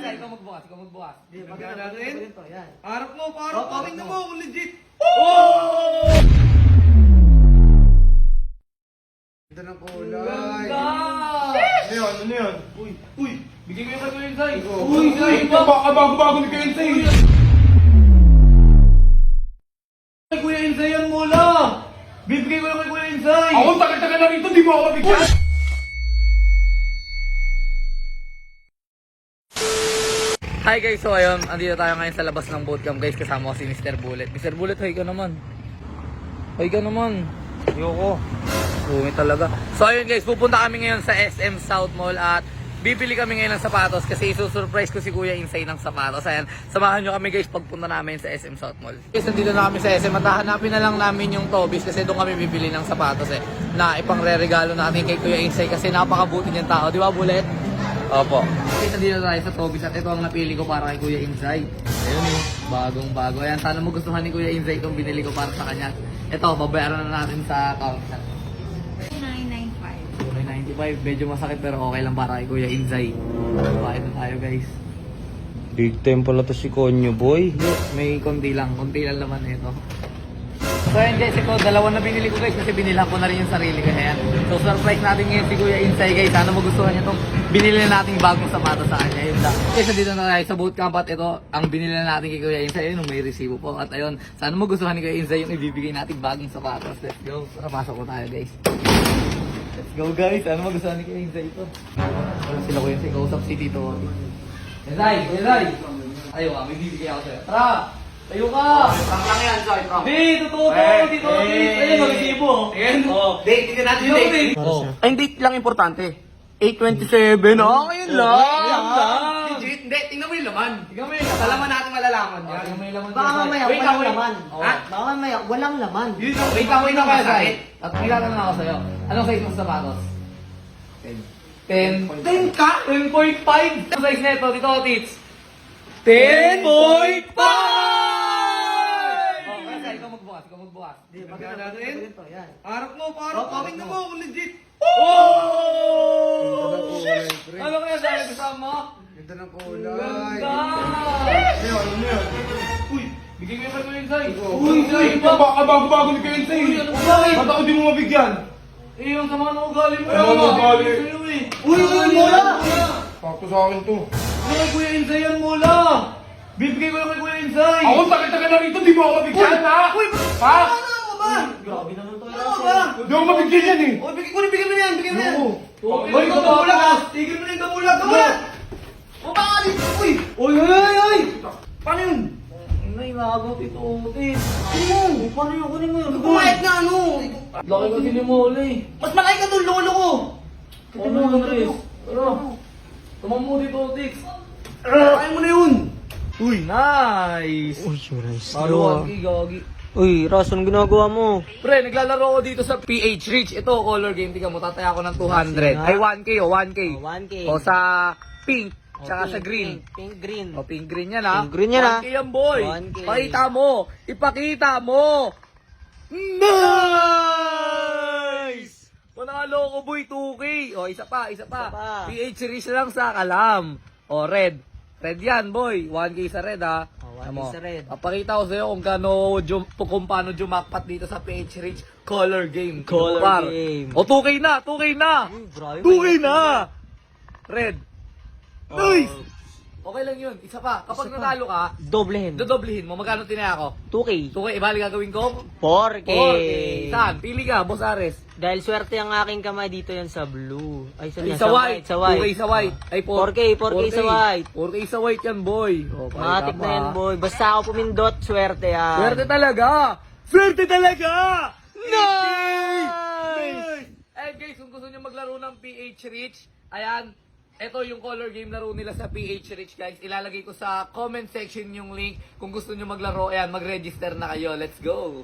ikaw magbukas, ikaw magbukas. Hindi, pagkita natin. Yan. Harap mo, tingnan mo kung legit. Ganda ng kulay. Ano yan? Uy, bigay ko yung kay Kuya Insay. Uy, Insay, bago ni Kuya Insay. Kay Kuya Insay yan mula. Bibigay ko yung kay Kuya Insay. Ako, tagal-tagal na rito, di mo ako mabigyan. Hi guys, so ayun, andito tayo ngayon sa labas ng bootcamp guys, kasama ko si Mr. Bullet. Mr. Bullet, hi ka naman. Hi ka naman. Ayoko. Bumi talaga. So ayun guys, pupunta kami ngayon sa SM South Mall at bibili kami ngayon ng sapatos kasi isusurprise ko si Kuya Insay ng sapatos. Ayan, samahan nyo kami guys pagpunta namin sa SM South Mall. Guys, nandito na kami sa SM at hahanapin na lang namin yung Tobis kasi doon kami bibili ng sapatos na ipang-re-regalo natin kay Kuya Insay kasi napakabuti niyang tao. Di ba, Bullet? Opo. Okay, nandito tayo sa Tobis at ito ang napili ko para kay Kuya Insay. Ayun bagong bago. Ayan, sana magustuhan ni Kuya Insay itong binili ko para sa kanya. Ito, babayaran na natin sa counter. 995. 95, medyo masakit pero okay lang para kay Kuya Insay. Bakit na tayo guys? Big time pala to si Konyo boy. May konti lang naman ito. So ayan guys, ito dalawa na binili ko guys kasi binilhan ko na rin yung sarili ko. Ayan. So surprise natin ngayon si Kuya Insay guys. Sana magustuhan niya itong binili na nating bagong sapatos sa kanya. Yun lang. Guys, nandito na tayo sa bootcamp at ito ang binili na natin kay Kuya Insay. Ayun, may resibo po. At ayun, sana magustuhan ni Kuya Insay yung ibibigay nating bagong sapatos. Let's go. Tara, pasok ko tayo guys. Let's go guys. Sana magustuhan ni Kuya Insay ito. Wala sila Kuya Insay. Kausap si Tito. Insay! Ayaw may bibigay ako sa'yo. Tara! Tayo ka! Prank lang yan, Soy. Prank. Di, totoo to, dito. Ayun, mag-isibo. Ayan. Oh. Date, tingnan natin yung date. Oh. Ay, date lang importante. 827, oh, ayun lang. lang. Legit, hindi, tingnan mo yung laman. Tingnan mo yung Sa laman natin malalaman yan. Tingnan mo yung laman. Baka mamaya Wait, walang wait. laman. Oh. Ha? Baka mamaya walang laman. Yun lang, Wait lang, wait lang kaya sa'yo. At kilala na ako sa'yo. Anong size mo sa sapatos? 10. 10 ka? 10.5. Anong size na ito? Dito, Tits. 10.5! Oh, kaya sa'yo, ikaw magbukas, ikaw magbukas. Hindi, Pagkita pagkita natin. natin. Yan. Harap mo, tingnan mo kung legit. Oh! Ano kaya sa'yo kasama mo? Ganda ng kulay. Ganda! Ano yan? Uy, bigay ko yung kay Kuya Insay. Uy, Insay, bago ni Kuya Insay. Uy, ano ba? Ba't ako di mo mabigyan? Eh, yung sama ng ugali mo. Ano ang ugali? Sa'yo eh. Uy, mula! Sakto sa akin to. Ano kay Kuya Insay yan mula? Bibigay ko yung kay Kuya Insay. Ako, tagal-tagal na rito, di mo ako mabigyan, ha? Uy, Ha? ano mo ba? Grabe naman to. Ano ba? Di ako mabigyan yan eh. Uy, bigyan mo na yan, bigyan mo na yan. Oo. Uy, ikaw kamulag ha! Tigil mo na yung kamulag! Kamulag! O baka uy! Uy! Paano yun? Inay, nakagot ito, utis. Ano? Paano yun? Kunin mo yun. Kumayat na ano! Laki kasi ni Molly. Mas malaki ka doon, lolo ko! Ano mo, Chris? Ano? Tumang mo dito, Tix. Kaya mo na yun! Uy, nice! Uy, nice. Palo, gagi. Uy, Rason, ginagawa mo. Pre, naglalaro ako dito sa PH Reach. Ito, color game. Tingnan mo, tataya ako ng 200. Ay, 1K, 1K. Oh, 1K. O, sa pink, tsaka sa green. Pink green. O, pink green yan, ha? Pink green yan, ha? 1K yan, boy. 1K. Pakita mo. Ipakita mo. Nice! Panalo ko, boy, 2K. O, isa pa. Isa pa. PH Reach lang sa kalam. O, red. Red yan, boy. 1K sa red, ha? Oh, 1K Ano? sa red. Papakita ko sa'yo kung paano jumakpat dito sa PH Reach color game. Color Par. game. O, 2K na! 2K na! Uy, grabe. 2K na! Red. Oh. Nice! Okay lang yun. Isa pa. Kapag natalo ka, Doblehin. dodoblihin mo. Magkano tinaya ko? 2K. 2K. Ibali gagawin ko? 4K. 4K. Saan? Pili ka, Boss Ares. Dahil swerte ang aking kamay dito yan sa blue. Ay, Ay, sa white. Sa white. 2K sa white. Ay, 4K sa white. 4K sa white yan, boy. O, Matik pakita na mo, yan, ha. boy. Basta ako pumindot, swerte yan. Swerte talaga! Swerte talaga! Nice! And guys, kung gusto nyo maglaro ng PH Reach, ayan, ito yung color game laro nila sa PH Reach, guys. Ilalagay ko sa comment section yung link. Kung gusto nyo maglaro, ayan, mag-register na kayo. Let's go!